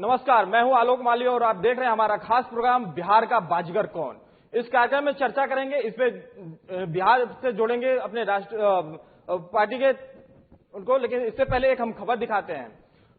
नमस्कार, मैं हूं आलोक माली और आप देख रहे हैं हमारा खास प्रोग्राम बिहार का बाजीगर कौन। इस कार्यक्रम में चर्चा करेंगे, इस पे बिहार से जोड़ेंगे अपने राष्ट्र पार्टी के उनको। लेकिन इससे पहले एक हम खबर दिखाते हैं।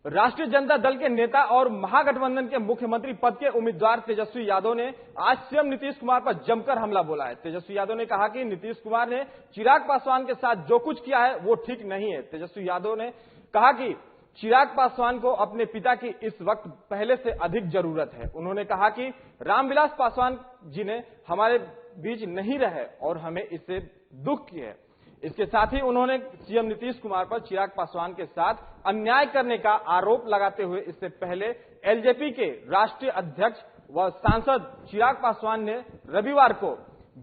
राष्ट्रीय जनता दल के नेता और महागठबंधन के मुख्यमंत्री पद के उम्मीदवार तेजस्वी यादव ने आज सीएम नीतीश कुमार पर जमकर हमला बोला है। तेजस्वी यादव ने कहा कि नीतीश कुमार ने चिराग पासवान के साथ जो कुछ किया है वो ठीक नहीं है। तेजस्वी यादव ने कहा कि चिराग पासवान को अपने पिता की इस वक्त पहले से अधिक जरूरत है। उन्होंने कहा कि रामविलास पासवान जी ने हमारे बीच नहीं रहे और हमें इससे दुख की है। इसके साथ ही उन्होंने सीएम नीतीश कुमार पर चिराग पासवान के साथ अन्याय करने का आरोप लगाते हुए इससे पहले एलजेपी के राष्ट्रीय अध्यक्ष व सांसद चिराग पासवान ने रविवार को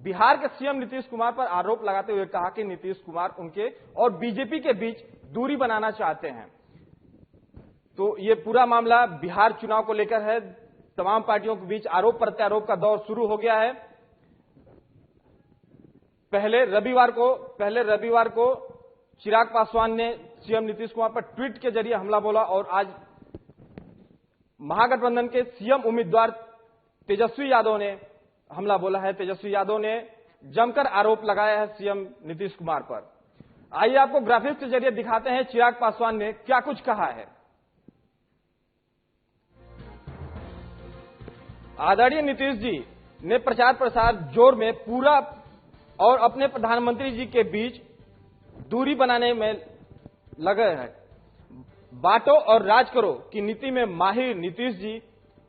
बिहार के सीएम नीतीश कुमार पर आरोप लगाते हुए कहा कि नीतीश कुमार उनके और बीजेपी के बीच दूरी बनाना चाहते हैं। तो ये पूरा मामला बिहार चुनाव को लेकर है। तमाम पार्टियों के बीच आरोप प्रत्यारोप का दौर शुरू हो गया है। पहले रविवार को चिराग पासवान ने सीएम नीतीश कुमार पर ट्वीट के जरिए हमला बोला और आज महागठबंधन के सीएम उम्मीदवार तेजस्वी यादव ने हमला बोला है। तेजस्वी यादव ने जमकर आरोप लगाया है सीएम नीतीश कुमार पर। आइए आपको ग्राफिक्स के जरिए दिखाते हैं चिराग पासवान ने क्या कुछ कहा है। आदरणीय नीतीश जी ने प्रचार प्रसार जोर में पूरा और अपने प्रधानमंत्री जी के बीच दूरी बनाने में लगे हैं। बांटो और राज करो की नीति में माहिर नीतीश जी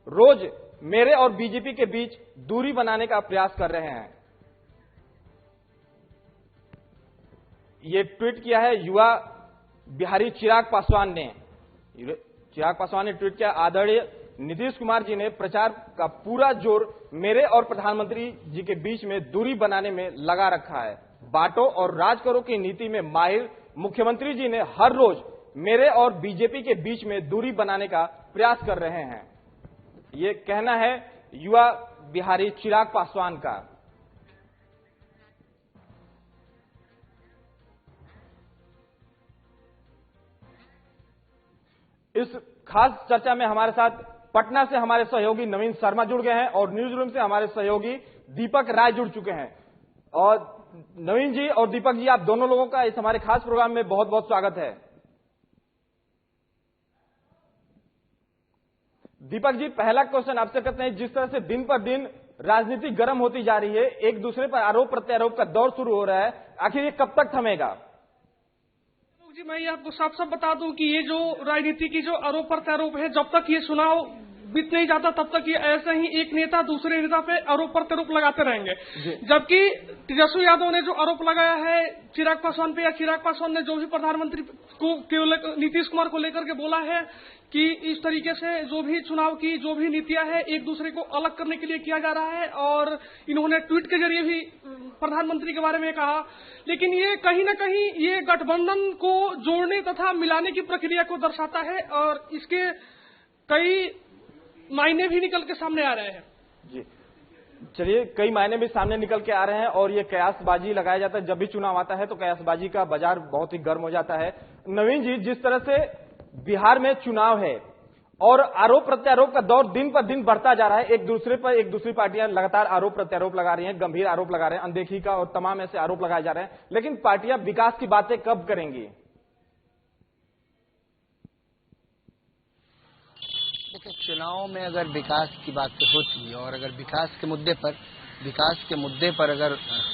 रोज मेरे और बीजेपी के बीच दूरी बनाने का प्रयास कर रहे हैं। ये ट्वीट किया है युवा बिहारी चिराग पासवान ने। ट्वीट किया, आदरणीय नीतीश कुमार जी ने प्रचार का पूरा जोर मेरे और प्रधानमंत्री जी के बीच में दूरी बनाने में लगा रखा है। बांटो और राज करो की नीति में माहिर मुख्यमंत्री जी ने हर रोज मेरे और बीजेपी के बीच में दूरी बनाने का प्रयास कर रहे हैं। ये कहना है युवा बिहारी चिराग पासवान का। इस खास चर्चा में हमारे साथ पटना से हमारे सहयोगी नवीन शर्मा जुड़ गए हैं और न्यूज रूम से हमारे सहयोगी दीपक राय जुड़ चुके हैं। और नवीन जी और दीपक जी, आप दोनों लोगों का इस हमारे खास प्रोग्राम में बहुत बहुत स्वागत है। दीपक जी, पहला क्वेश्चन आपसे करते हैं। जिस तरह से दिन पर दिन राजनीति गर्म होती जा रही है, एक दूसरे पर आरोप प्रत्यारोप का दौर शुरू हो रहा है, आखिर ये कब तक थमेगा? जी, मैं ये आपको साफ साफ बता दूं कि ये जो राजनीति की जो आरोप प्रत्यारोप है, जब तक ये चुनाव बीत नहीं जाता तब तक ये ऐसे ही एक नेता दूसरे नेता पे आरोप प्रत्यारोप लगाते रहेंगे। जबकि तेजस्वी यादव ने जो आरोप लगाया है चिराग पासवान पे, या चिराग पासवान ने जो भी प्रधानमंत्री को नीतीश कुमार को लेकर के बोला है कि इस तरीके से जो भी चुनाव की जो भी नीतियां है एक दूसरे को अलग करने के लिए किया जा रहा है, और इन्होंने ट्वीट के जरिए भी प्रधानमंत्री के बारे में कहा। लेकिन ये कहीं न कहीं ये गठबंधन को जोड़ने तथा मिलाने की प्रक्रिया को दर्शाता है और इसके कई मायने भी निकल के सामने आ रहे हैं। जी चलिए, कई मायने भी सामने निकल के आ रहे हैं और ये कयासबाजी लगाया जाता है। जब भी चुनाव आता है तो कयासबाजी का बाजार बहुत ही गर्म हो जाता है। नवीन जी, जिस तरह से बिहार में चुनाव है और आरोप प्रत्यारोप का दौर दिन पर दिन बढ़ता जा रहा है, एक दूसरी पार्टियां लगातार आरोप प्रत्यारोप लगा रही हैं, गंभीर आरोप लगा रहे हैं, अनदेखी का और तमाम ऐसे आरोप लगाए जा रहे हैं, लेकिन पार्टियां विकास की बातें कब करेंगी? देखिए, चुनाव में अगर विकास की बात होती है और अगर विकास के मुद्दे पर अगर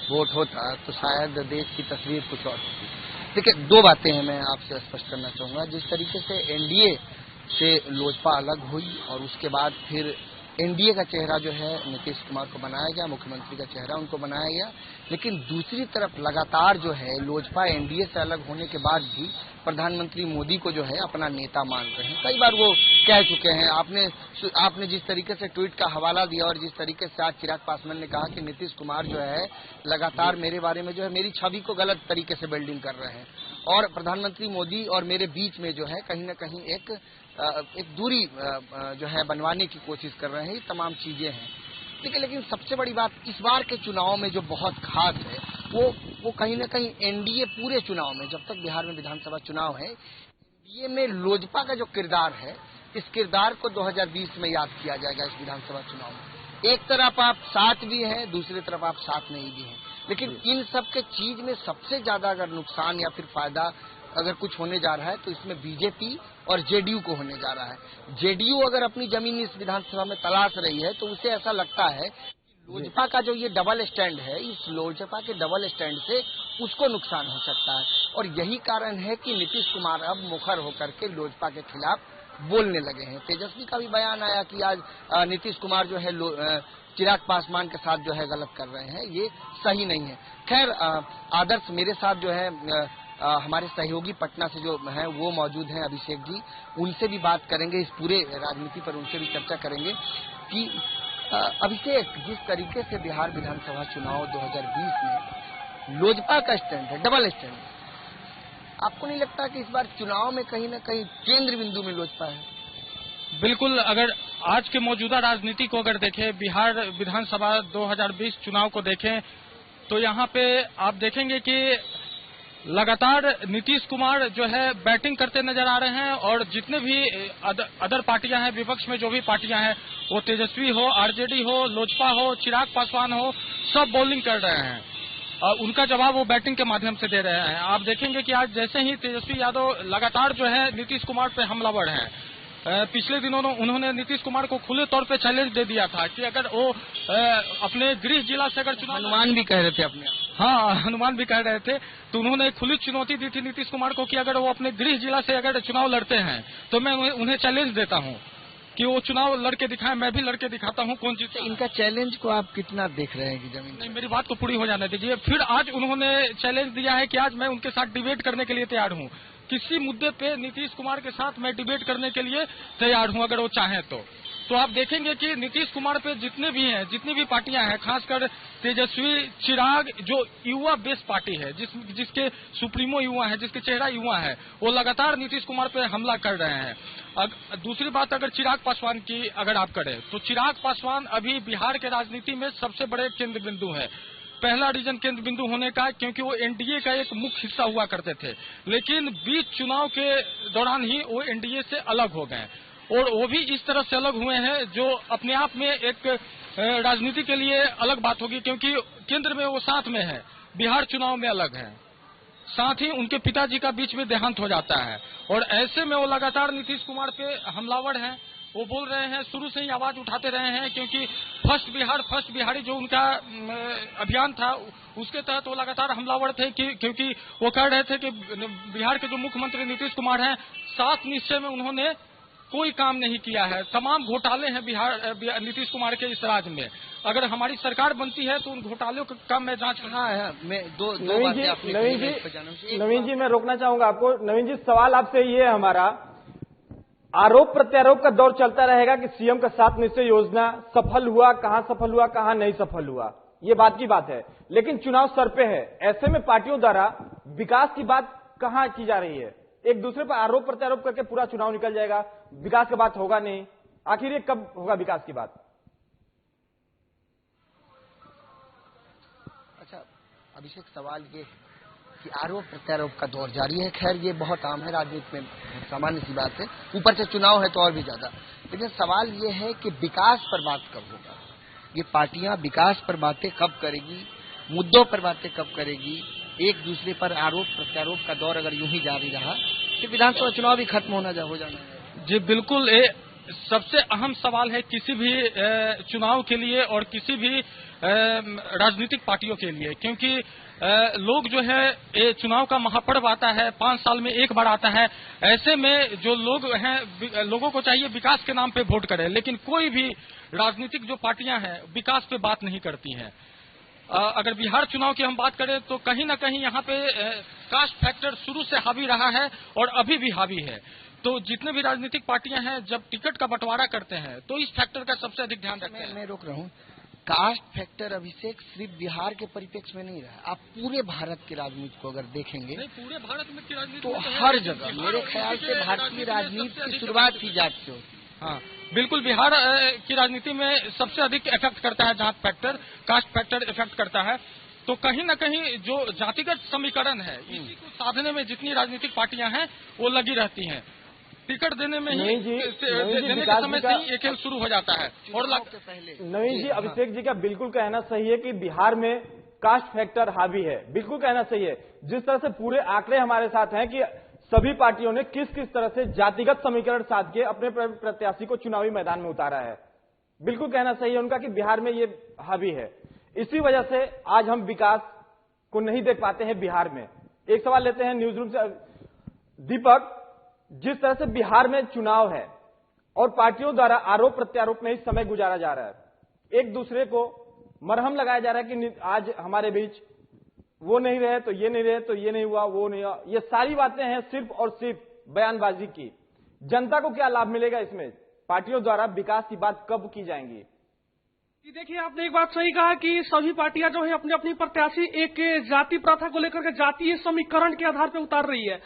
वोट होता तो शायद देश की तस्वीर कुछ और होती। देखिए, दो बातें हैं मैं आपसे स्पष्ट करना चाहूंगा। जिस तरीके से एनडीए से लोजपा अलग हुई और उसके बाद फिर एनडीए का चेहरा जो है नीतीश कुमार को बनाया गया, मुख्यमंत्री का चेहरा उनको बनाया गया, लेकिन दूसरी तरफ लगातार जो है लोजपा एनडीए से अलग होने के बाद भी प्रधानमंत्री मोदी को जो है अपना नेता मान रहे हैं। कई बार वो कह चुके हैं। आपने जिस तरीके से ट्वीट का हवाला दिया और जिस तरीके से आज चिराग पासवान ने कहा कि नीतीश कुमार जो है लगातार मेरे बारे में जो है मेरी छवि को गलत तरीके से बिल्डिंग कर रहे हैं और प्रधानमंत्री मोदी और मेरे बीच में जो है कहीं न कहीं एक दूरी जो है बनवाने की कोशिश कर रहे हैं। ये तमाम चीजें हैं। ठीक है, लेकिन सबसे बड़ी बात इस बार के चुनाव में जो बहुत खास है वो कहीं न कहीं एनडीए पूरे चुनाव में, जब तक बिहार में विधानसभा चुनाव है, एनडीए में लोजपा का जो किरदार है इस किरदार को 2020 में याद किया जाएगा इस विधानसभा चुनाव में। एक तरफ आप साथ भी हैं, दूसरी तरफ आप साथ नहीं भी हैं, लेकिन इन सब के चीज में सबसे ज्यादा अगर नुकसान या फिर फायदा अगर कुछ होने जा रहा है तो इसमें बीजेपी और जेडीयू को होने जा रहा है। जेडीयू अगर अपनी जमीन इस विधानसभा में तलाश रही है तो उसे ऐसा लगता है लोजपा का जो ये डबल स्टैंड है, इस लोजपा के डबल स्टैंड से उसको नुकसान हो सकता है, और यही कारण है कि नीतीश कुमार अब मुखर होकर के लोजपा के खिलाफ बोलने लगे हैं। तेजस्वी का भी बयान आया कि आज नीतीश कुमार जो है चिराग पासवान के साथ जो है गलत कर रहे हैं, ये सही नहीं है। खैर आदर्श मेरे साथ जो है हमारे सहयोगी पटना से जो हैं वो मौजूद हैं, अभिषेक जी, उनसे भी बात करेंगे, इस पूरे राजनीति पर उनसे भी चर्चा करेंगे कि अभिषेक, जिस तरीके से बिहार विधानसभा चुनाव 2020 में लोजपा का स्टैंड है, डबल स्टैंड, आपको नहीं लगता कि इस बार चुनाव में कहीं न कहीं केंद्र बिंदु में लोजपा है? बिल्कुल, अगर आज के मौजूदा राजनीति को अगर देखें, बिहार विधानसभा 2020 चुनाव को देखें, तो यहाँ पे आप देखेंगे कि लगातार नीतीश कुमार जो है बैटिंग करते नजर आ रहे हैं, और जितने भी अदर पार्टियां हैं, विपक्ष में जो भी पार्टियां हैं, वो तेजस्वी हो, आरजेडी हो, लोजपा हो, चिराग पासवान हो, सब बॉलिंग कर रहे हैं और उनका जवाब वो बैटिंग के माध्यम से दे रहे हैं। आप देखेंगे कि आज जैसे ही तेजस्वी यादव लगातार जो है नीतीश कुमार पे हमलावर हैं। पिछले दिनों उन्होंने नीतीश कुमार को खुले तौर पे चैलेंज दे दिया था कि अगर वो अपने गृह जिला से अगर चुनाव, हनुमान भी कह रहे थे अपने, हाँ हनुमान भी कह रहे थे, तो उन्होंने खुली चुनौती दी थी नीतीश कुमार को कि अगर वो अपने गृह जिला से अगर चुनाव लड़ते हैं तो मैं उन्हें चैलेंज देता हूं कि वो चुनाव लड़के दिखाएं, मैं भी लड़के दिखाता हूं कौन जीता। इनका चैलेंज को आप कितना देख रहे हैं कि जमीन? नहीं, मेरी बात को पूरी हो जाने दीजिए। फिर आज उन्होंने चैलेंज दिया है कि आज मैं उनके साथ डिबेट करने के लिए तैयार हूं, किसी मुद्दे पे नीतीश कुमार के साथ मैं डिबेट करने के लिए तैयार हूं अगर वो चाहें तो आप देखेंगे कि नीतीश कुमार पे जितने भी हैं, जितनी भी पार्टियां हैं, खासकर तेजस्वी, चिराग, जो युवा बेस पार्टी है, जिसके सुप्रीमो युवा है, जिसके चेहरा युवा है, वो लगातार नीतीश कुमार पे हमला कर रहे हैं। दूसरी बात अगर चिराग पासवान की अगर आप करें तो चिराग पासवान अभी बिहार के राजनीति में सबसे बड़े केंद्र बिंदु है। पहला रीजन केंद्र बिंदु होने का, क्योंकि वो एनडीए का एक मुख्य हिस्सा हुआ करते थे, लेकिन बीच चुनाव के दौरान ही वो एनडीए से अलग हो गए, और वो भी इस तरह से अलग हुए हैं जो अपने आप में एक राजनीति के लिए अलग बात होगी, क्योंकि केंद्र में वो साथ में है, बिहार चुनाव में अलग है, साथ ही उनके पिताजी का बीच में देहांत हो जाता है, और ऐसे में वो लगातार नीतीश कुमार पे हमलावर हैं। वो बोल रहे हैं, शुरू से ही आवाज उठाते रहे हैं, क्योंकि फर्स्ट बिहारी जो उनका अभियान था, उसके तहत वो लगातार हमलावर थे, क्योंकि वो कह रहे थे कि बिहार के जो मुख्यमंत्री नीतीश कुमार हैं, 7 निश्चय में उन्होंने कोई काम नहीं किया है, तमाम घोटाले हैं बिहार नीतीश कुमार के इस राज्य में। अगर हमारी सरकार बनती है तो उन घोटालों का मैं जांच करना है। मैं दो नवीन जी मैं रोकना चाहूंगा आपको। नवीन जी, सवाल आपसे ये है हमारा, आरोप प्रत्यारोप का दौर चलता रहेगा कि सीएम का 7 निश्चय योजना सफल हुआ, कहां सफल हुआ, कहां नहीं सफल हुआ, ये बात की बात है, लेकिन चुनाव सर पे है। ऐसे में पार्टियों द्वारा विकास की बात कहां की जा रही है? एक दूसरे पर आरोप प्रत्यारोप करके पूरा चुनाव निकल जाएगा, विकास की बात होगा नहीं। आखिर ये कब होगा विकास की बात? अच्छा अभिषेक, सवाल ये कि आरोप प्रत्यारोप का दौर जारी है। खैर ये बहुत आम है राजनीति में, सामान्य सी बात है, ऊपर से चुनाव है तो और भी ज्यादा। लेकिन सवाल ये है कि विकास पर बात कब होगा? ये पार्टियां विकास पर बातें कब करेगी, मुद्दों पर बातें कब करेगी? एक दूसरे पर आरोप प्रत्यारोप का दौर अगर यूं ही जारी रहा तो विधानसभा चुनाव भी खत्म हो जाना है। जी बिल्कुल, सबसे अहम सवाल है किसी भी चुनाव के लिए और किसी भी राजनीतिक पार्टियों के लिए, क्योंकि लोग जो है चुनाव का महापर्व आता है, 5 साल में एक बार आता है। ऐसे में जो लोग हैं, लोगों को चाहिए विकास के नाम पे वोट करें, लेकिन कोई भी राजनीतिक जो पार्टियां हैं विकास पे बात नहीं करती हैं। अगर बिहार चुनाव की हम बात करें तो कहीं ना कहीं यहाँ पे कास्ट फैक्टर शुरू से हावी रहा है और अभी भी हावी है। तो जितने भी राजनीतिक पार्टियां हैं जब टिकट का बंटवारा करते हैं तो इस फैक्टर का सबसे अधिक ध्यान रखते हैं। मैं रोक रहा हूँ, कास्ट फैक्टर अभिषेक सिर्फ बिहार के परिप्रेक्ष्य में नहीं रहा, आप पूरे भारत की राजनीति को अगर देखेंगे पूरे भारत में की राजनीति तो हर जगह मेरे ख्याल से भारतीय राजनीति की शुरुआत ही जात से होती है। हाँ बिल्कुल, बिहार की राजनीति में सबसे अधिक इफेक्ट करता है जात फैक्टर, कास्ट फैक्टर इफेक्ट करता है। तो कहीं न कहीं जो जातिगत समीकरण है, इसी को साधने में जितनी राजनीतिक पार्टियां हैं वो लगी रहती हैं। टिकट देने में ही नवीन जी, देने के समय से ही ये खेल शुरू हो जाता है। और नवीन जी, अभिषेक जी का बिल्कुल कहना सही है कि बिहार में कास्ट फैक्टर हावी है, बिल्कुल कहना सही है। जिस तरह से पूरे आंकड़े हमारे साथ हैं कि सभी पार्टियों ने किस किस तरह से जातिगत समीकरण साध के अपने प्रत्याशी को चुनावी मैदान में उतारा है, बिल्कुल कहना सही है उनका कि बिहार में ये हावी है। इसी वजह से आज हम विकास को नहीं देख पाते हैं बिहार में। एक सवाल लेते हैं न्यूज रूम से। दीपक, जिस तरह से बिहार में चुनाव है और पार्टियों द्वारा आरोप प्रत्यारोप में इस समय गुजारा जा रहा है, एक दूसरे को मरहम लगाया जा रहा है कि आज हमारे बीच वो नहीं रहे तो ये नहीं रहे तो ये नहीं हुआ वो नहीं हुआ, ये सारी बातें हैं सिर्फ और सिर्फ बयानबाजी की। जनता को क्या लाभ मिलेगा इसमें? पार्टियों द्वारा विकास की बात कब की जाएंगी? देखिए, आपने एक बात सही कहा कि सभी पार्टियां जो है अपने अपनी प्रत्याशी एक जाति प्रथा को लेकर के जातीय समीकरण के आधार पर उतार रही है।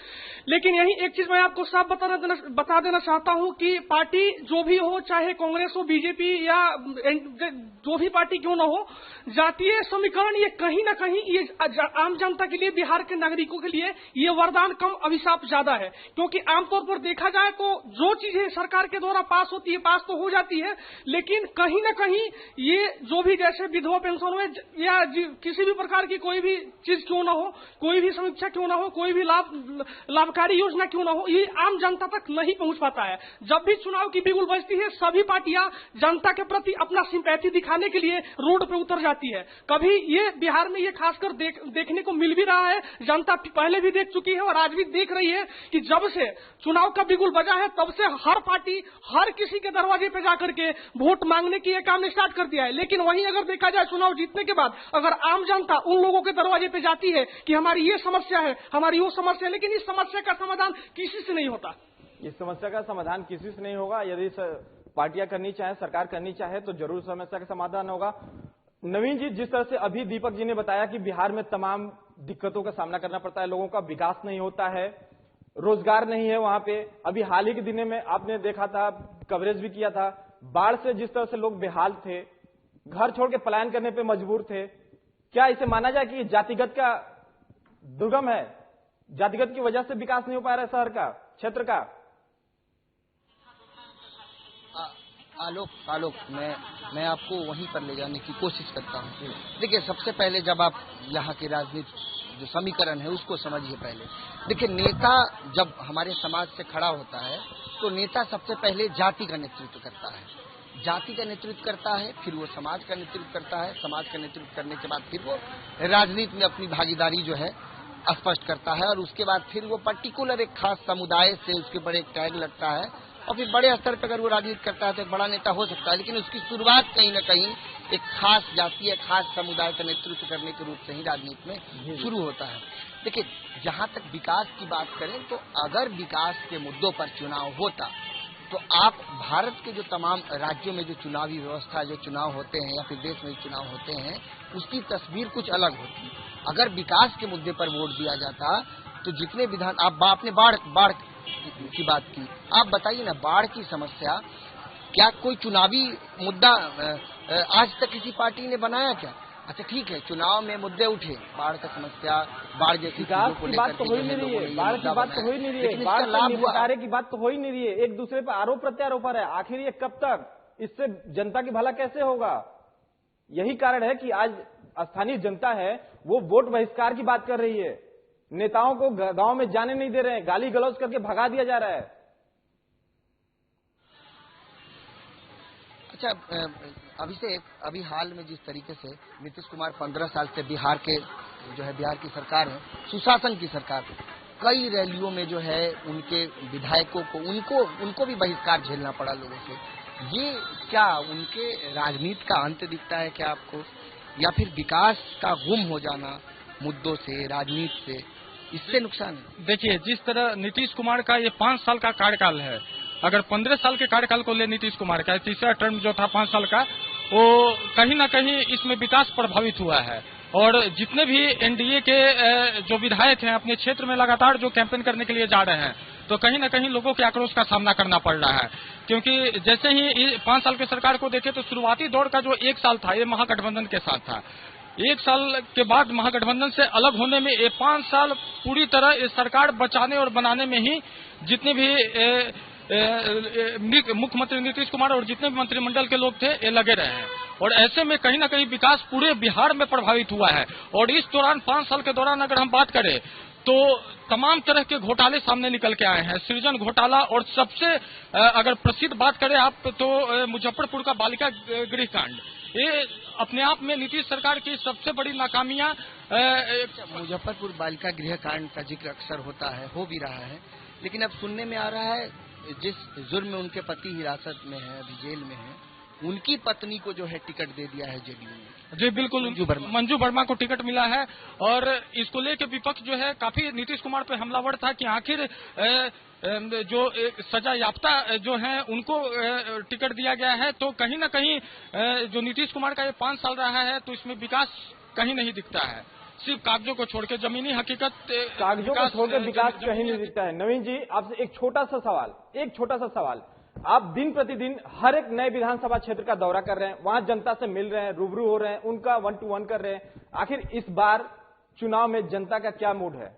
लेकिन यही एक चीज मैं आपको साफ बता देना चाहता हूं कि पार्टी जो भी हो, चाहे कांग्रेस हो, बीजेपी या जो भी पार्टी क्यों ना हो, जातीय समीकरण ये कहीं ना कहीं ये आम जनता के लिए, बिहार के नागरिकों के लिए ये वरदान कम अभिशाप ज्यादा है। क्योंकि आमतौर पर देखा जाए तो जो चीजें सरकार के द्वारा पास होती है, पास तो हो जाती है, लेकिन कहीं ना कहीं ये जो भी जैसे विधवा पेंशन में या किसी भी प्रकार की कोई भी चीज क्यों ना हो, कोई भी समीक्षा क्यों ना हो, कोई भी लाभकारी योजना क्यों ना हो, ये आम जनता तक नहीं पहुंच पाता है। जब भी चुनाव की बिगुल बजती है, सभी पार्टियां जनता के प्रति अपना सिंपैथी दिखाने के लिए रोड पे उतर जाती है। कभी ये बिहार में ये खासकर देखने को मिल भी रहा है, जनता पहले भी देख चुकी है और आज भी देख रही है कि जब से चुनाव का बिगुल बजा है तब से हर पार्टी हर किसी के दरवाजे पे जाकर के वोट मांगने की काम स्टार्ट कर दिया है। लेकिन वहीं अगर देखा जाए चुनाव जीतने के बाद अगर आम जनता उन लोगों के दरवाजे पे जाती है कि हमारी ये समस्या है, हमारी वो समस्या है, लेकिन इस समस्या का समाधान किसी से नहीं होता। इस समस्या का समाधान किसी से नहीं होगा। यदि पार्टियां करनी चाहे, सरकार करनी चाहे तो जरूर समस्या का समाधान होगा। नवीन जी, जिस तरह से अभी दीपक जी ने बताया कि बिहार में तमाम दिक्कतों का सामना करना पड़ता है, लोगों का विकास नहीं होता है, रोजगार नहीं है वहां पे। अभी हाल ही के दिनों में आपने देखा था, कवरेज भी किया था, बाढ़ से जिस तरह से लोग बेहाल थे, घर छोड़ के पलायन करने पे मजबूर थे। क्या इसे माना जाए कि जातिगत का दुर्गम है, जातिगत की वजह से विकास नहीं हो पा रहा है शहर का, क्षेत्र का? आलोक, मैं आपको वहीं पर ले जाने की कोशिश करता हूँ। देखिए, सबसे पहले जब आप यहाँ की राजनीति जो समीकरण है उसको समझिए। पहले देखिए, नेता जब हमारे समाज से खड़ा होता है तो नेता सबसे पहले जाति का नेतृत्व करता है, जाति का नेतृत्व करता है, फिर वो समाज का नेतृत्व करता है, समाज का नेतृत्व करने के बाद फिर वो राजनीति में अपनी भागीदारी जो है स्पष्ट करता है, और उसके बाद फिर वो पर्टिकुलर एक खास समुदाय से उसके ऊपर एक टैग लगता है, और फिर बड़े स्तर पर अगर वो राजनीति करता है तो एक बड़ा नेता हो सकता है। लेकिन उसकी शुरुआत कहीं न कहीं एक खास जाति या खास समुदाय का नेतृत्व करने के रूप से ही राजनीति में शुरू होता है। देखिए, जहाँ तक विकास की बात करें तो अगर विकास के मुद्दों पर चुनाव होता तो आप भारत के जो तमाम राज्यों में जो चुनावी व्यवस्था, जो चुनाव होते हैं या फिर देश में चुनाव होते हैं, उसकी तस्वीर कुछ अलग होती। अगर विकास के मुद्दे पर वोट दिया जाता तो जितने विधान, आपने बाढ़ की बात की, आप बताइए ना, बाढ़ की समस्या क्या कोई चुनावी मुद्दा आज तक किसी पार्टी ने बनाया क्या? अच्छा ठीक है, चुनाव में मुद्दे उठे, बाढ़ का समस्या, बाढ़ जैसी विकास की बात तो हो ही नहीं रही है, बाढ़ की बात तो हो ही नहीं रही है, बाढ़ के निपटारे की बात तो हो ही नहीं रही है, एक दूसरे पर आरोप प्रत्यारोप है। आखिर ये कब तक? इससे जनता की भला कैसे होगा? यही कारण है कि आज स्थानीय जनता है वो वोट बहिष्कार की बात कर रही है, नेताओं को गांव में जाने नहीं दे रहे हैं, गाली गलौज करके भगा दिया जा रहा है। अच्छा, अभी हाल में जिस तरीके से नीतीश कुमार 15 साल से बिहार की सरकार है, सुशासन की सरकार, कई रैलियों में जो है उनके विधायकों को उनको भी बहिष्कार झेलना पड़ा लोगों से। ये क्या उनके राजनीति का अंत दिखता है क्या आपको, या फिर विकास का गुम हो जाना मुद्दों से, राजनीति से, इससे नुकसान है? देखिए, जिस तरह नीतीश कुमार का ये 5 साल का कार्यकाल है, अगर 15 साल के कार्यकाल को ले नीतीश कुमार का तीसरा टर्म जो था 5 साल का, वो कहीं ना कहीं इसमें विकास प्रभावित हुआ है। और जितने भी एनडीए के जो विधायक हैं अपने क्षेत्र में लगातार जो कैंपेन करने के लिए जा रहे हैं, तो कहीं ना कहीं लोगों के आक्रोश का सामना करना पड़ रहा है। क्योंकि जैसे ही 5 साल की सरकार को देखे तो शुरुआती दौर का जो 1 साल था ये महागठबंधन के साथ था, 1 साल के बाद महागठबंधन से अलग होने में ये 5 साल पूरी तरह इस सरकार बचाने और बनाने में ही जितने भी मुख्यमंत्री नीतीश कुमार और जितने भी मंत्रिमंडल के लोग थे ये लगे रहे हैं। और ऐसे में कहीं न कहीं विकास पूरे बिहार में प्रभावित हुआ है। और इस दौरान 5 साल के दौरान अगर हम बात करें तो तमाम तरह के घोटाले सामने निकल के आए हैं। सृजन घोटाला और सबसे अगर प्रसिद्ध बात करें आप तो मुजफ्फरपुर का बालिका गृह कांड, ये अपने आप में नीतीश सरकार की सबसे बड़ी नाकामियां। मुजफ्फरपुर बालिका गृह कांड का जिक्र अक्सर होता है, हो भी रहा है, लेकिन अब सुनने में आ रहा है जिस जुर्म में उनके पति हिरासत में है, अभी जेल में है, उनकी पत्नी को जो है टिकट दे दिया है जेडीयू ने। जी बिल्कुल, मंजू वर्मा को टिकट मिला है। और इसको लेकर विपक्ष जो है काफी नीतीश कुमार पे हमलावर था कि आखिर जो सजा याफ्ता जो है उनको टिकट दिया गया है। तो कहीं न कहीं जो नीतीश कुमार का ये 5 साल रहा है तो इसमें विकास कहीं नहीं दिखता है, सिर्फ कागजों को छोड़ के, जमीनी हकीकत कागजों को छोड़ के विकास कहीं नहीं दिखता है। नवीन जी, आपसे एक छोटा सा सवाल, आप दिन प्रतिदिन हर एक नए विधानसभा क्षेत्र का दौरा कर रहे हैं, वहां जनता से मिल रहे हैं, रूबरू हो रहे हैं, उनका 1 to 1 कर रहे हैं, आखिर इस बार चुनाव में जनता का क्या मूड है?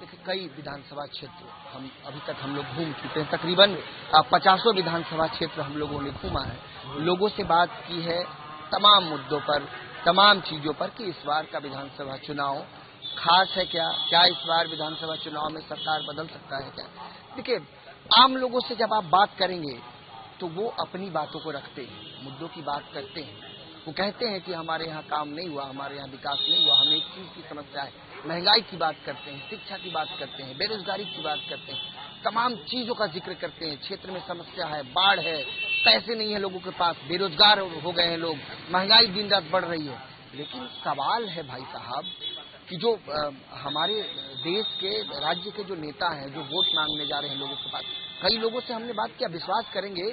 देखिए, कई विधानसभा क्षेत्र अभी तक हम लोग घूम चुके हैं, तकरीबन 50 विधानसभा क्षेत्र हम लोगों ने घूमा है, लोगों से बात की है तमाम मुद्दों पर, तमाम चीजों पर कि इस बार का विधानसभा चुनाव खास है क्या इस बार विधानसभा चुनाव में सरकार बदल सकता है क्या। देखिए, आम लोगों से जब आप बात करेंगे तो वो अपनी बातों को रखते हैं, मुद्दों की बात करते हैं, वो कहते हैं कि हमारे यहाँ काम नहीं हुआ, हमारे यहाँ विकास नहीं हुआ, हमें एक चीज की समस्या है, महंगाई की बात करते हैं, शिक्षा की बात करते हैं, बेरोजगारी की बात करते हैं, तमाम चीजों का जिक्र करते हैं। क्षेत्र में समस्या है, बाढ़ है, पैसे नहीं है लोगों के पास, बेरोजगार हो गए हैं लोग, महंगाई दिन रात बढ़ रही है। लेकिन सवाल है भाई साहब कि जो हमारे देश के, राज्य के जो नेता हैं, जो वोट मांगने जा रहे हैं लोगों के पास, कई लोगों से हमने बात किया, विश्वास करेंगे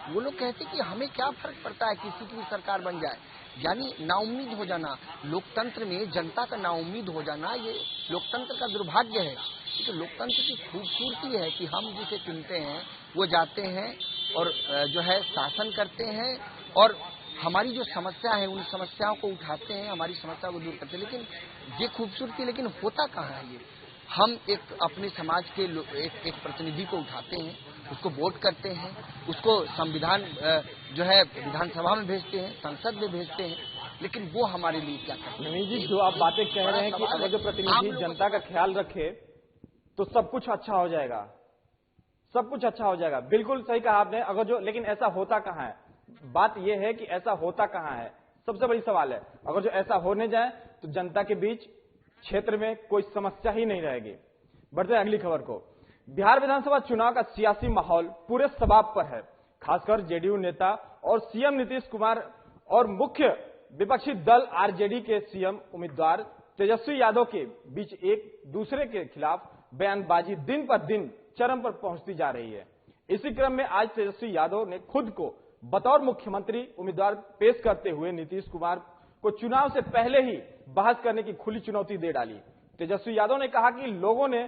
वो लोग कहते कि हमें क्या फर्क पड़ता है किसी की भी सरकार बन जाए। यानी नाउम्मीद हो जाना, लोकतंत्र में जनता का नाउम्मीद हो जाना, ये लोकतंत्र का दुर्भाग्य है। तो लोकतंत्र की खूबसूरती है कि हम जिसे चुनते हैं वो जाते हैं और जो है शासन करते हैं और हमारी जो समस्या है उन समस्याओं को उठाते हैं, हमारी समस्या को दूर करते हैं। लेकिन ये खूबसूरती, लेकिन होता कहाँ है ये? हम एक अपने समाज के एक प्रतिनिधि को उठाते हैं, उसको वोट करते हैं, उसको संविधान जो है विधानसभा में भेजते हैं, संसद में भेजते हैं, लेकिन वो हमारे लिए क्या करते हैं? नवीन जी, जो आप बातें कह रहे हैं कि अगर जो प्रतिनिधि जनता का ख्याल रखे तो सब कुछ अच्छा हो जाएगा, सब कुछ अच्छा हो जाएगा, बिल्कुल सही कहा आपने। अगर जो, लेकिन ऐसा होता कहाँ है? बात यह है कि ऐसा होता कहाँ है, सबसे बड़ी सवाल है। अगर जो ऐसा होने जाए तो जनता के बीच क्षेत्र में कोई समस्या ही नहीं रहेगी। बढ़ते हैं अगली खबर को। बिहार विधानसभा चुनाव का सियासी माहौल पूरे शबाब पर है, खासकर जेडीयू नेता और सीएम नीतीश कुमार और मुख्य विपक्षी दल आरजेडी के सीएम उम्मीदवार तेजस्वी यादव के बीच एक दूसरे के खिलाफ बयानबाजी दिन पर दिन चरम पर पहुंचती जा रही है। इसी क्रम में आज तेजस्वी यादव ने खुद को बतौर मुख्यमंत्री उम्मीदवार पेश करते हुए नीतीश कुमार को चुनाव से पहले ही बहस करने की खुली चुनौती दे डाली। तेजस्वी यादव ने कहा कि लोगों ने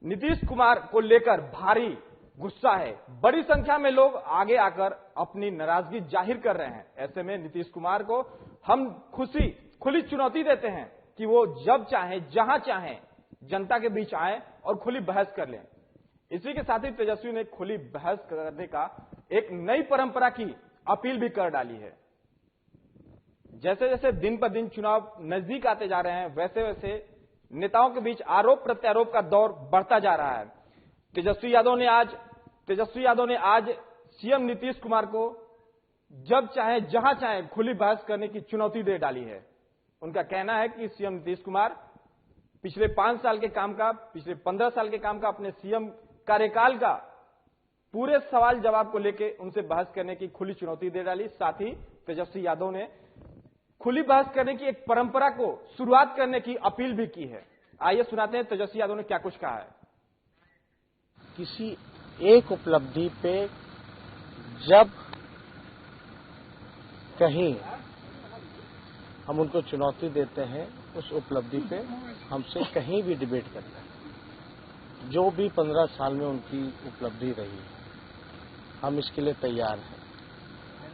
नीतीश कुमार को लेकर भारी गुस्सा है, बड़ी संख्या में लोग आगे आकर अपनी नाराजगी जाहिर कर रहे हैं। ऐसे में नीतीश कुमार को हम खुली चुनौती देते हैं कि वो जब चाहे, जहां चाहे जनता के बीच आए और खुली बहस कर लें। इसी के साथ ही तेजस्वी ने खुली बहस करने का एक नई परंपरा की अपील भी कर डाली है। जैसे जैसे दिन पर दिन चुनाव नजदीक आते जा रहे हैं, वैसे वैसे नेताओं के बीच आरोप प्रत्यारोप का दौर बढ़ता जा रहा है। तेजस्वी यादव ने आज सीएम नीतीश कुमार को जब चाहे, जहां चाहे खुली बहस करने की चुनौती दे डाली है। उनका कहना है कि सीएम नीतीश कुमार पिछले 5 साल के काम का, पिछले 15 साल के काम का, अपने सीएम कार्यकाल का पूरे सवाल जवाब को लेकर उनसे बहस करने की खुली चुनौती दे डाली। साथ ही तेजस्वी यादव ने खुली बहस करने की एक परंपरा को शुरुआत करने की अपील भी की है। आइए सुनाते हैं तेजस्वी यादव ने क्या कुछ कहा है। किसी एक उपलब्धि पे जब कहीं हम उनको चुनौती देते हैं, उस उपलब्धि पे हमसे कहीं भी डिबेट करते हैं। जो भी 15 साल में उनकी उपलब्धि रही, हम इसके लिए तैयार हैं।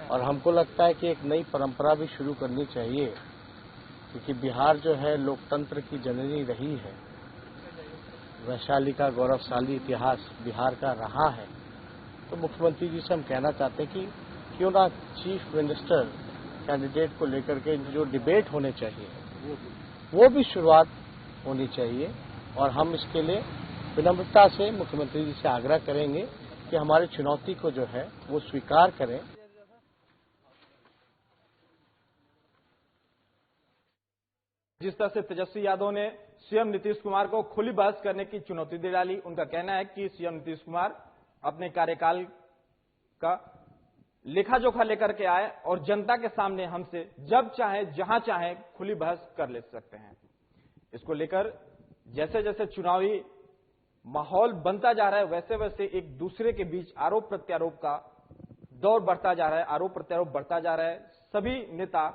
और हमको लगता है कि एक नई परंपरा भी शुरू करनी चाहिए, क्योंकि बिहार जो है लोकतंत्र की जननी रही है। वैशाली का गौरवशाली इतिहास बिहार का रहा है, तो मुख्यमंत्री जी से हम कहना चाहते हैं कि क्यों ना चीफ मिनिस्टर कैंडिडेट को लेकर के जो डिबेट होने चाहिए वो भी शुरुआत होनी चाहिए। और हम इसके लिए विनम्रता से मुख्यमंत्री जी से आग्रह करेंगे कि हमारी चुनौती को जो है वो स्वीकार करें। जिस तरह से तेजस्वी यादव ने सीएम नीतीश कुमार को खुली बहस करने की चुनौती दे डाली, उनका कहना है कि सीएम नीतीश कुमार अपने कार्यकाल का लेखा जोखा लेकर के आए और जनता के सामने हमसे जब चाहे जहां चाहे खुली बहस कर ले सकते हैं। इसको लेकर जैसे जैसे चुनावी माहौल बनता जा रहा है वैसे वैसे एक दूसरे के बीच आरोप प्रत्यारोप का दौर बढ़ता जा रहा है, आरोप प्रत्यारोप बढ़ता जा रहा है। सभी नेता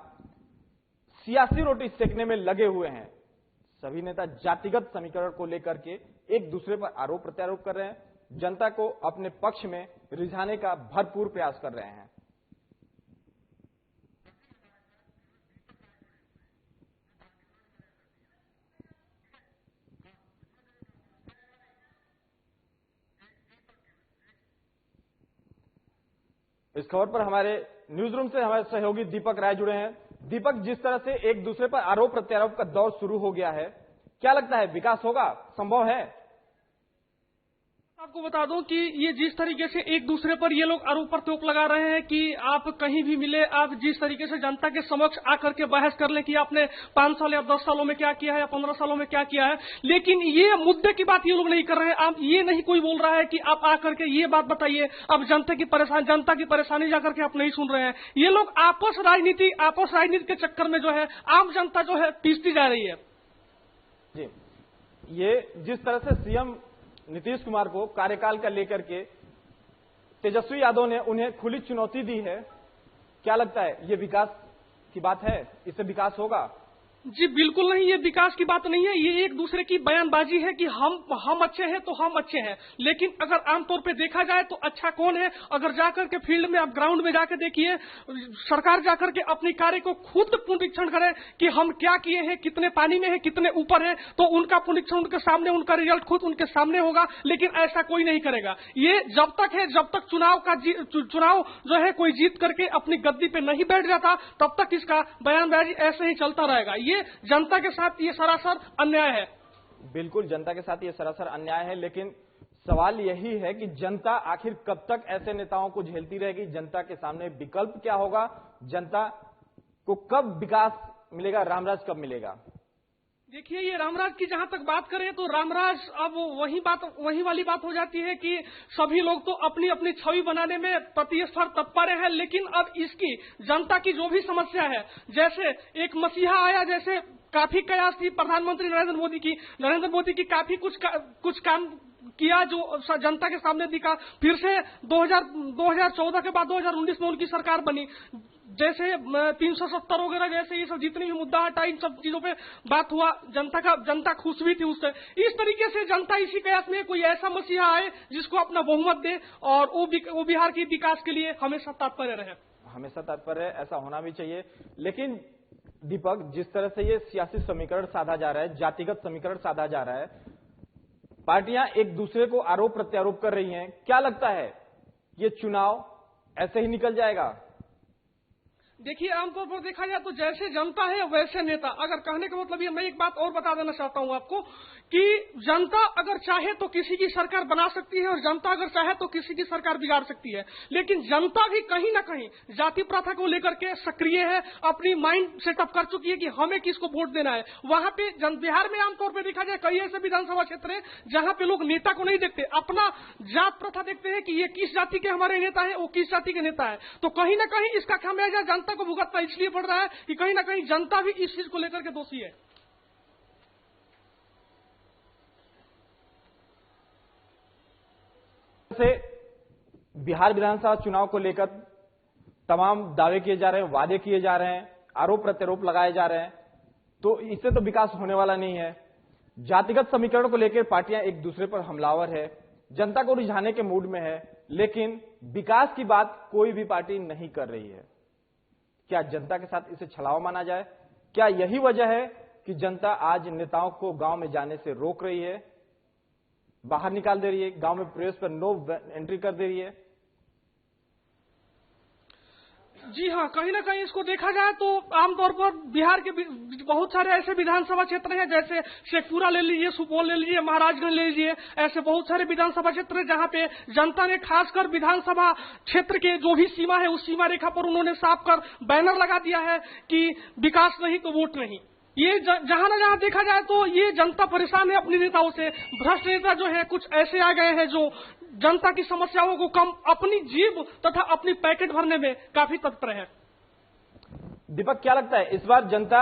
सियासी रोटी सेकने में लगे हुए हैं। सभी नेता जातिगत समीकरण को लेकर के एक दूसरे पर आरोप प्रत्यारोप कर रहे हैं, जनता को अपने पक्ष में रिझाने का भरपूर प्रयास कर रहे हैं। इस खबर पर हमारे न्यूज रूम से हमारे सहयोगी दीपक राय जुड़े हैं। दीपक, जिस तरह से एक दूसरे पर आरोप प्रत्यारोप का दौर शुरू हो गया है, क्या लगता है विकास होगा, संभव है? आपको बता दूं कि ये जिस तरीके से एक दूसरे पर ये लोग आरोप प्रत्यारोप लगा रहे हैं कि आप कहीं भी मिले, आप जिस तरीके से जनता के समक्ष आकर के बहस कर लें कि आपने 5 साल या 10 सालों में क्या किया है या 15 सालों में क्या किया है, लेकिन ये मुद्दे की बात ये लोग नहीं कर रहे हैं। आप ये नहीं कोई बोल रहा है कि आप आकर के ये बात बताइए, अब जनता की परेशानी जाकर के आप नहीं सुन रहे हैं। ये लोग आपस राजनीति के चक्कर में जो है आम जनता जो है पीसती जा रही है। जी, ये जिस तरह से सीएम नीतीश कुमार को कार्यकाल का लेकर के तेजस्वी यादव ने उन्हें खुली चुनौती दी है, क्या लगता है ये विकास की बात है? इससे विकास होगा? जी बिल्कुल नहीं, ये विकास की बात नहीं है। ये एक दूसरे की बयानबाजी है कि हम अच्छे हैं तो हम अच्छे हैं, लेकिन अगर आमतौर पे देखा जाए तो अच्छा कौन है? अगर जाकर के फील्ड में आप ग्राउंड में जाकर देखिए, सरकार जाकर के अपनी कार्य को खुद पुनरीक्षण करे कि हम क्या किए हैं, कितने पानी में है, कितने ऊपर है, तो उनका पुनरीक्षण उनके सामने, उनका रिजल्ट खुद उनके सामने होगा। लेकिन ऐसा कोई नहीं करेगा। ये जब तक चुनाव जो है कोई जीत करके अपनी गद्दी पे नहीं बैठ जाता, तब तक इसका बयानबाजी ऐसे ही चलता रहेगा। ये जनता के साथ ये सरासर अन्याय है। बिल्कुल, जनता के साथ ये सरासर अन्याय है, लेकिन सवाल यही है कि जनता आखिर कब तक ऐसे नेताओं को झेलती रहेगी? जनता के सामने विकल्प क्या होगा? जनता को कब विकास मिलेगा, रामराज कब मिलेगा? देखिए, ये रामराज की जहां तक बात करें तो रामराज अब वही वाली बात हो जाती है कि सभी लोग तो अपनी अपनी छवि बनाने में प्रतिस्पर्धा तत्पर हैं, लेकिन अब इसकी जनता की जो भी समस्या है, जैसे एक मसीहा आया, जैसे काफी कयास थी प्रधानमंत्री नरेंद्र मोदी की काफी कुछ काम किया जो जनता के सामने दिखा। फिर से 2014 के बाद 2019 में उनकी सरकार बनी, जैसे 370 वगैरह जैसे ये सब जितनी भी मुद्दा हटा, इन सब चीजों पे बात हुआ, जनता खुश भी थी उससे। इस तरीके से जनता इसी कयास में कोई ऐसा मसीहा आए जिसको अपना बहुमत दे और वो बिहार के विकास के लिए हमेशा तत्पर रहे। हमेशा तत्पर है, ऐसा होना भी चाहिए। लेकिन दीपक, जिस तरह से ये सियासी समीकरण साधा जा रहा है, जातिगत समीकरण साधा जा रहा है, पार्टियां एक दूसरे को आरोप प्रत्यारोप कर रही हैं, क्या लगता है ये चुनाव ऐसे ही निकल जाएगा? देखिए, आमतौर पर देखा जाए तो जैसे जनता है वैसे नेता। अगर कहने का मतलब ये, मैं एक बात और बता देना चाहता हूं आपको कि जनता अगर चाहे तो किसी की सरकार बना सकती है और जनता अगर चाहे तो किसी की सरकार बिगाड़ सकती है, लेकिन जनता भी कहीं ना कहीं जाति प्रथा को लेकर के सक्रिय है, अपनी माइंड सेटअप कर चुकी है कि हमें किसको वोट देना है। वहां पे बिहार में आमतौर पर देखा जाए कई ऐसे विधानसभा क्षेत्र है जहां पे लोग नेता को नहीं देखते, अपना जात प्रथा देखते हैं कि ये किस जाति के हमारे नेता है, वो किस जाति के नेता है। तो कहीं ना कहीं इसका खामियाजा जनता को भुगतना इसलिए पड़ रहा है कि कहीं ना कहीं जनता भी इस चीज को लेकर के दोषी है। से बिहार विधानसभा चुनाव को लेकर तमाम दावे किए जा रहे हैं, वादे किए जा रहे हैं, आरोप प्रत्यारोप लगाए जा रहे हैं, तो इससे तो विकास होने वाला नहीं है। जातिगत समीकरण को लेकर पार्टियां एक दूसरे पर हमलावर है, जनता को रिझाने के मूड में है, लेकिन विकास की बात कोई भी पार्टी नहीं कर रही है। क्या जनता के साथ इसे छलावा माना जाए? क्या यही वजह है कि जनता आज नेताओं को गांव में जाने से रोक रही है? बाहर निकाल दे रही है, गांव में प्रवेश पर नो एंट्री कर दे रही है। जी हाँ, कहीं ना कहीं इसको देखा जाए तो आमतौर पर बिहार के बहुत सारे ऐसे विधानसभा क्षेत्र हैं, जैसे शेखपुरा ले लीजिए, सुपौल ले लीजिए, महाराजगंज ले लीजिए, ऐसे बहुत सारे विधानसभा क्षेत्र हैं जहाँ पे जनता ने खासकर विधानसभा क्षेत्र के जो भी सीमा है उस सीमा रेखा पर उन्होंने साफ कर बैनर लगा दिया है कि विकास नहीं तो वोट नहीं। ये जहां न जहां देखा जाए तो ये जनता परेशान है अपने नेताओं से। भ्रष्ट नेता जो है कुछ ऐसे आ गए हैं जो जनता की समस्याओं को कम अपनी जेब तथा अपनी पैकेट भरने में काफी तत्पर है। दीपक, क्या लगता है इस बार जनता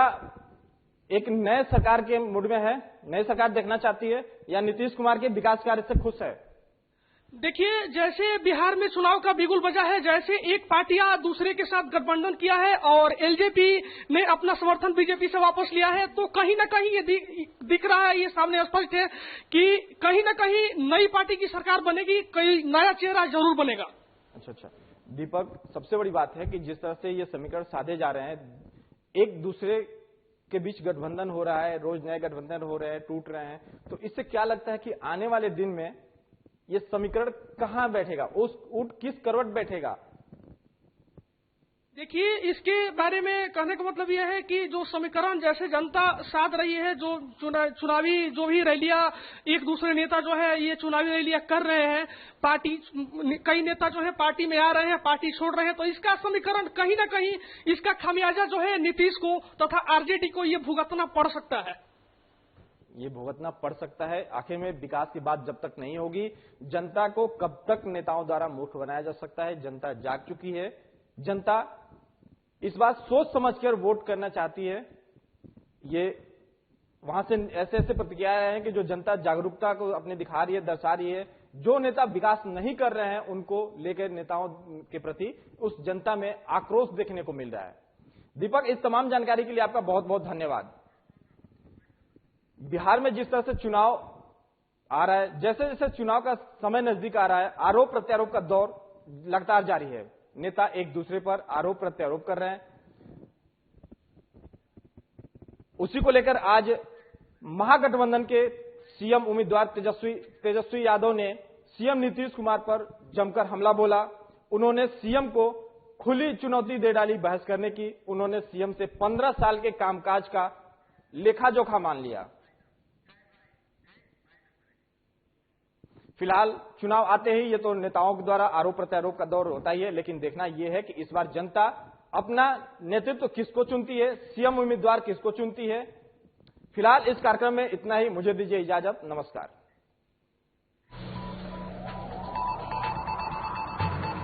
एक नए सरकार के मूड में है, नई सरकार देखना चाहती है, या नीतीश कुमार के विकास कार्य से खुश है? देखिए, जैसे बिहार में चुनाव का बिगुल बजा है, जैसे एक पार्टियां दूसरे के साथ गठबंधन किया है और एलजेपी ने अपना समर्थन बीजेपी से वापस लिया है, तो कहीं ना कहीं ये दिख रहा है, ये सामने स्पष्ट है कि कहीं ना कहीं नई पार्टी की सरकार बनेगी, कोई नया चेहरा जरूर बनेगा। अच्छा दीपक, सबसे बड़ी बात है कि जिस तरह से ये समीकरण साधे जा रहे हैं, एक दूसरे के बीच गठबंधन हो रहा है, रोज नए गठबंधन हो रहे हैं, टूट रहे हैं, तो इससे क्या लगता है कि आने वाले दिन में ये समीकरण कहां बैठेगा, उस ऊंट किस करवट बैठेगा? देखिए, इसके बारे में कहने का मतलब यह है कि जो समीकरण जैसे जनता साध रही है, जो चुनावी जो भी रैलियां एक दूसरे नेता जो है ये चुनावी रैलियां कर रहे हैं, पार्टी कई नेता जो है पार्टी में आ रहे हैं, पार्टी छोड़ रहे हैं, तो इसका समीकरण कहीं ना कहीं इसका खामियाजा जो है नीतीश को तथा आरजेडी को ये भुगतना पड़ सकता है। ये भुगतना पड़ सकता है। आखिर में विकास की बात जब तक नहीं होगी, जनता को कब तक नेताओं द्वारा मूर्ख बनाया जा सकता है? जनता जाग चुकी है, जनता इस बात सोच समझकर वोट करना चाहती है। ये वहां से ऐसे ऐसे प्रतिक्रियाएं हैं कि जो जनता जागरूकता को अपने दिखा रही है, दर्शा रही है। जो नेता विकास नहीं कर रहे हैं उनको लेकर नेताओं के प्रति उस जनता में आक्रोश देखने को मिल रहा है। दीपक, इस तमाम जानकारी के लिए आपका बहुत बहुत धन्यवाद। बिहार में जिस तरह से चुनाव आ रहा है, जैसे जैसे चुनाव का समय नजदीक आ रहा है, आरोप प्रत्यारोप का दौर लगातार जारी है। नेता एक दूसरे पर आरोप प्रत्यारोप कर रहे हैं। उसी को लेकर आज महागठबंधन के सीएम उम्मीदवार तेजस्वी यादव ने सीएम नीतीश कुमार पर जमकर हमला बोला। उन्होंने सीएम को खुली चुनौती दे डाली बहस करने की। उन्होंने सीएम से 15 साल के कामकाज का लेखा जोखा मान लिया। फिलहाल चुनाव आते ही ये तो नेताओं के द्वारा आरोप प्रत्यारोप का दौर होता ही है, लेकिन देखना यह है कि इस बार जनता अपना नेतृत्व किसको चुनती है, सीएम उम्मीदवार किसको चुनती है। फिलहाल इस कार्यक्रम में इतना ही। मुझे दीजिए इजाजत। नमस्कार।